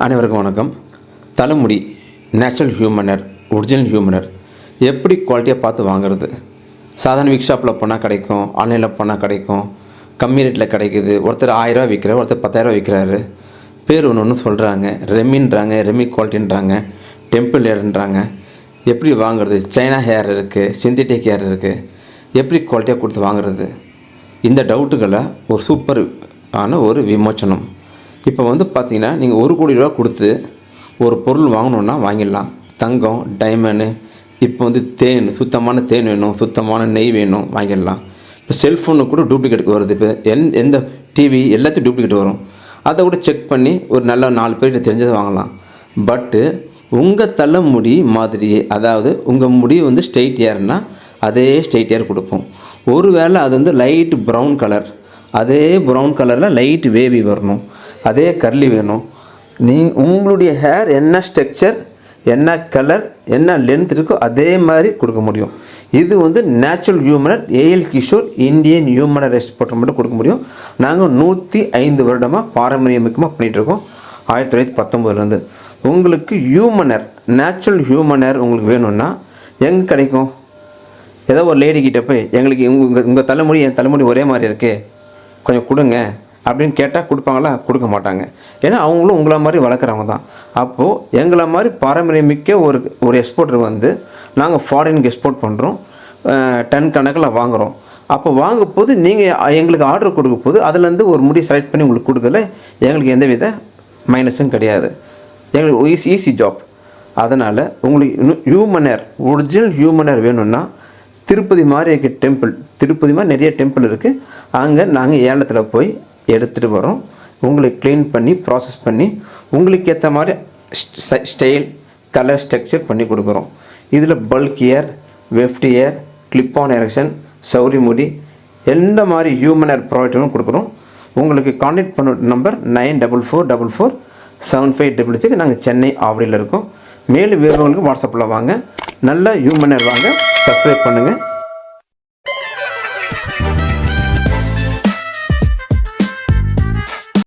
அனைவருக்கும் வணக்கம். தலைமுடி நேச்சுரல் ஹியூமனர், ஒரிஜினல் ஹியூமனர் எப்படி குவாலிட்டியாக பார்த்து வாங்குறது? சாதாரண விக் ஷாப்பில் போனால் கிடைக்கும், ஆன்லைனில் போனால் கிடைக்கும், கம்மி ரேட்டில் கிடைக்குது. ஒருத்தர் 1000 விற்கிறார், ஒருத்தர் 10,000 விற்கிறாரு. பேர் ஒன்று சொல்கிறாங்க, ரெமின்றாங்க, ரெமி குவாலிட்டின்றாங்க, டெம்பிள் ஹேர்ன்றாங்க. எப்படி வாங்குறது? சைனா ஹேர் இருக்குது, சிந்தட்டிக் ஹேர் இருக்குது. எப்படி குவாலிட்டியாக கொடுத்து வாங்குறது? இந்த டவுட்டுகளை ஒரு சூப்பர் ஒரு விமோச்சனம். இப்போ பார்த்தீங்கன்னா நீங்கள் 1 கோடி ரூபா கொடுத்து ஒரு பொருள் வாங்கணுன்னா வாங்கிடலாம். தங்கம், டைமண்டு, இப்போ தேன், சுத்தமான தேன் வேணும், சுத்தமான நெய் வேணும், வாங்கிடலாம். இப்போ செல்ஃபோனு கூட டூப்ளிகேட்டுக்கு வருது. இப்போ எந்த டிவி எல்லாத்தையும் டூப்ளிகேட் வரும். அதை கூட செக் பண்ணி ஒரு நல்ல 4 பேர்கிட்ட தெரிஞ்சதை வாங்கலாம். பட்டு உங்கள் தலைமுடி மாதிரியே, அதாவது உங்கள் முடி ஸ்ட்ரெயிட் ஹேர்னால் அதே ஸ்ட்ரெயிட் ஹேர் கொடுப்போம். ஒருவேளை அது லைட் ப்ரௌன் கலர், அதே ப்ரௌன் கலரில் லைட் வேவி வரணும், அதே கர்லி வேணும். உங்களுடைய ஹேர் என்ன ஸ்ட்ரக்சர், என்ன கலர், என்ன லென்த் இருக்கோ அதே மாதிரி கொடுக்க முடியும். இது நேச்சுரல் ஹியூமனர் ஏஎல் கிஷோர் இந்தியன் ஹியூமனர் எக்ஸ்போர்ட் மட்டும் கொடுக்க முடியும். நாங்கள் 105 வருடமாக பாரம்பரியமிக்கமாக பண்ணிகிட்ருக்கோம். 1919 உங்களுக்கு ஹியூமனர், நேச்சுரல் ஹியூமனர் உங்களுக்கு வேணும்னா எங்கே கிடைக்கும்? ஏதோ ஒரு லேடிக்கிட்ட போய் எங்களுக்கு உங்கள் தலைமுடி என் தலைமுடி ஒரே மாதிரி இருக்கே, கொஞ்சம் கொடுங்க அப்படின்னு கேட்டால் கொடுப்பாங்களா? கொடுக்க மாட்டாங்க. ஏன்னா அவங்களும் உங்களை மாதிரி வளர்க்குறவங்க தான். அப்போது எங்களை மாதிரி பாரம்பரியமிக்க ஒரு எக்ஸ்போர்ட்டர் நாங்கள் ஃபாரினுக்கு எக்ஸ்போர்ட் பண்ணுறோம், டன் கணக்கில் வாங்குகிறோம். அப்போ வாங்கும்போது நீங்கள் எங்களுக்கு ஆர்டர் கொடுக்க போது அதுலேருந்து ஒரு முடி செலக்ட் பண்ணி உங்களுக்கு கொடுக்கல எங்களுக்கு எந்த வித மைனஸும் கிடையாது. எங்களுக்கு ஈஸி ஜாப். அதனால் உங்களுக்கு ஹியூமனர், ஒரிஜினல் ஹியூமனர் வேணும்னா திருப்பதி மாதிரி இருக்க டெம்பிள், திருப்பதி மாதிரி நிறைய டெம்பிள் இருக்குது, அங்கே நாங்கள் ஏலத்தில் போய் எடுத்துகிட்டு வரோம். உங்களுக்கு க்ளீன் பண்ணி ப்ராசஸ் பண்ணி உங்களுக்கு ஏற்ற மாதிரி ஸ்டைல், கலர், ஸ்ட்ரக்சர் பண்ணி கொடுக்குறோம். இதில் bulk hair, weft hair, clip on எரெக்ஷன், சௌரி முடி, எந்த மாதிரி ஹியூமனர் ப்ராடக்ட்டும் கொடுக்குறோம். உங்களுக்கு கான்டாக்ட் பண்ண நம்பர் 94447566. நாங்கள் சென்னை ஆவடியில் இருக்கோம். மேலும் விவரங்களுக்கு வாட்ஸ்அப்பில் வாங்க. நல்ல ஹியூமனர் வாங்க. சப்ஸ்கிரைப் பண்ணுங்கள்.